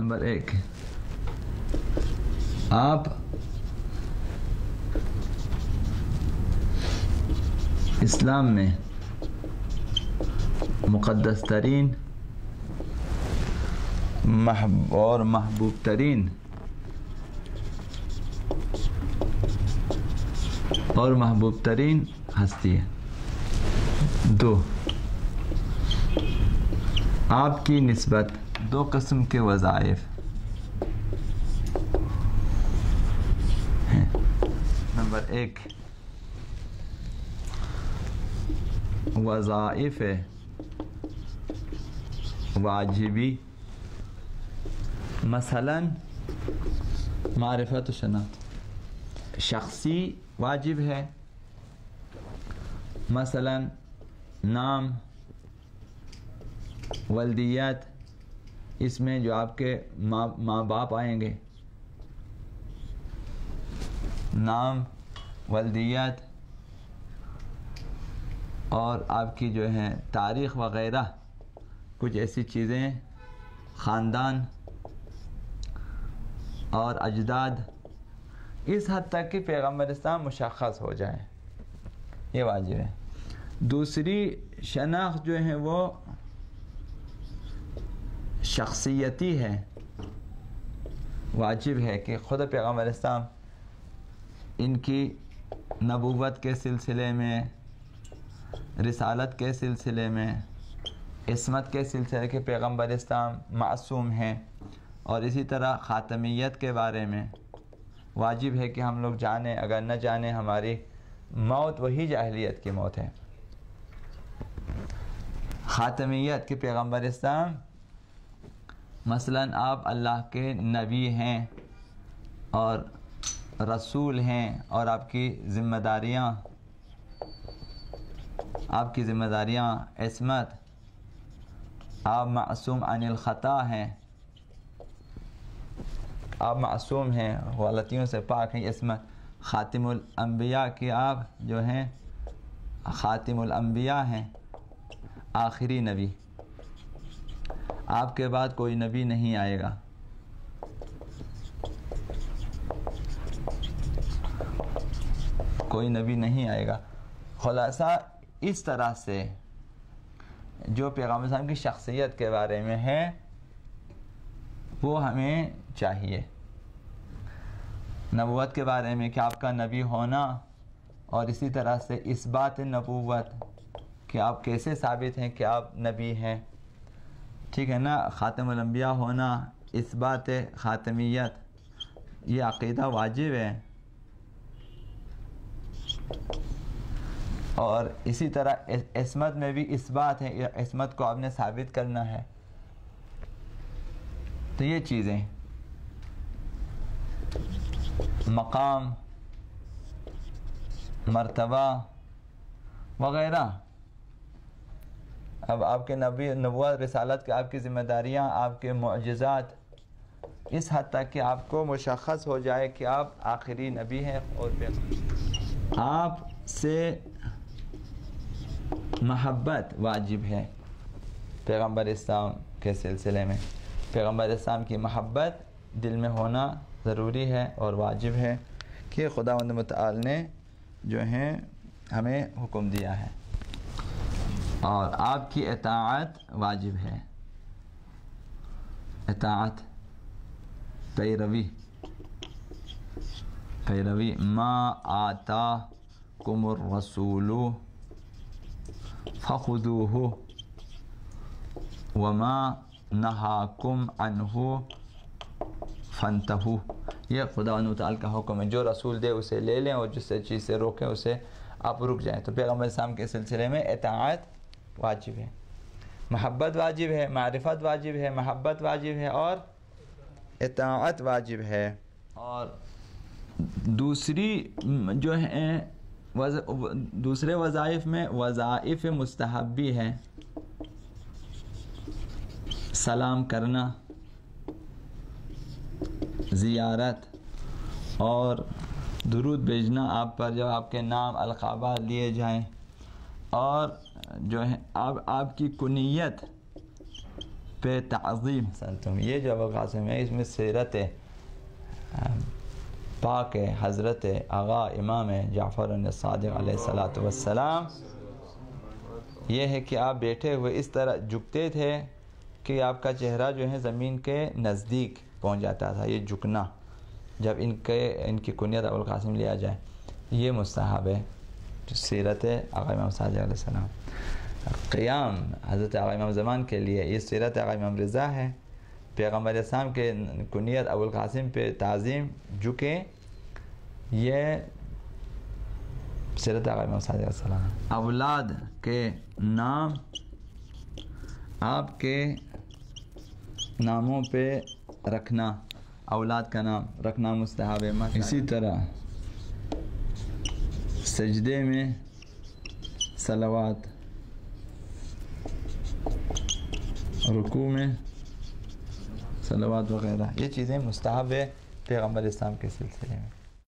Number 1، آپ اسلام میں مقدس ترین اور محبوب ترین ہستی ہے۔ 2، آپ کی نسبت 2 قسم کے وظائف ہیں۔ نمبر 1، وظائف واجبی، مثلا معرفت و شناخت شخصی واجب ہے، مثلا نام، ولدیت، اس میں جو آپ کے ماں باپ آئیں گے، نام، ولدیت اور آپ کی جو ہے تاریخ وغیرہ، کچھ ایسی چیزیں، خاندان اور اجداد، اس حد تک کہ پیغمبر اسلام مشخص ہو جائے، یہ واجب ہے۔ دوسری شناخت جو ہے وہ شخصیتی ہے، واجب ہے کہ خود پیغمبر اسلام ان کی نبوت کے سلسلے میں، رسالت کے سلسلے میں، عصمت کے سلسلے کے پیغمبر اسلام معصوم ہیں، اور اسی طرح خاتمیت کے بارے میں واجب ہے کہ ہم لوگ جانیں، اگر نہ جانیں ہماری موت وہی جاہلیت کی موت ہے۔ خاتمیت کے پیغمبر اسلام، مثلا آپ اللہ کے نبی ہیں اور رسول ہیں، اور آپ کی ذمہ داریاں عصمت، آپ معصوم عن الخطا ہیں، آپ معصوم ہیں، غلطیوں سے پاک ہیں، عصمت، خاتم الانبیاء کی آپ جو ہیں خاتم الانبیاء ہیں، آخری نبی، آپ کے بعد کوئی نبی نہیں آئے گا۔ کوئی نبی نہیں آئے گا۔ خلاصہ اس طرح سے جو پیغمبر صاحب کی شخصیت کے بارے میں ہے وہ ہمیں چاہیے۔ نبوت کے بارے میں کہ آپ کا نبی ہونا، اور اسی طرح سے اثبات نبوت کہ آپ کیسے ثابت ہیں کہ آپ نبی ہیں، ٹھیک ہے نا، خاتم الانبیاء ہونا، اثبات خاتمیت، یہ عقیدہ واجب ہے۔ اور اسی طرح عصمت میں بھی اثبات ہے، عصمت کو آپ نے ثابت کرنا ہے۔ تو یہ چیزیں، مقام، مرتبہ وغیرہ، اب آپ کے نبوت رسالت کے آپ کی ذمہ داریاں، آپ کے معجزات، اس حد تک کہ آپ کو مشخص ہو جائے کہ آپ آخری نبی ہیں، اور آپ سے محبت واجب ہے پیغمبر اسلام کے سلسلے میں۔ پیغمبر اسلام کی محبت دل میں ہونا ضروری ہے اور واجب ہے کہ خداوند متعال نے جو ہیں ہمیں حکم دیا ہے، اور آپ کی اطاعت واجب ہے، اطاعت، پیروی، ما آتاکم الرسول فخذوہ وما نہاکم عنہ فانتہوا، یہ خداوند تعالی کا حکم ہے، جو رسول دے اسے لے لیں، اور جس چیز سے روکیں اسے آپ رک جائیں۔ تو پیغمبر اسلام کے سلسلے میں اطاعت واجب ہے، محبت واجب ہے، معرفت واجب ہے، محبت واجب ہے، اور اطاعت واجب ہے۔ اور دوسری جو ہے دوسرے وظائف میں وظائف مستحبی ہے، سلام کرنا، زیارت اور درود بھیجنا آپ پر، جب آپ کے نام القابات لیے جائیں، اور جو ہے آپ کی کنیت پہ تعظیم سنتم. یہ جو ابو القاسم ہے اس میں سیرت پاک حضرت آغا امام جعفر الصادق علیہ الصلوۃ والسلام یہ ہے کہ آپ بیٹھے ہوئے اس طرح جھکتے تھے کہ آپ کا چہرہ جو ہے زمین کے نزدیک پہنچ جاتا تھا. یہ جھکنا جب ان کی کنیت ابو القاسم لیا جائے یہ مستحب ہے. سیرت آقا امام صادق علیہ السلام. قیام حضرت آقا امام زمان کے لیے یہ سیرت آقا امام رضا ہے. پیغمبر اسلام کے کنیت ابو القاسم پہ تعظیم جھکے یہ سیرت آقا امام صادق علیہ السلام. اولاد کے نام آپ کے ناموں پہ رکھنا، اولاد کا نام رکھنا مستحب ہے. اسی طرح سجدے میں صلوات، رکوع میں صلوات وغیرہ یہ چیزیں مستحب ہے پیغمبر اسلام کے سلسلے میں.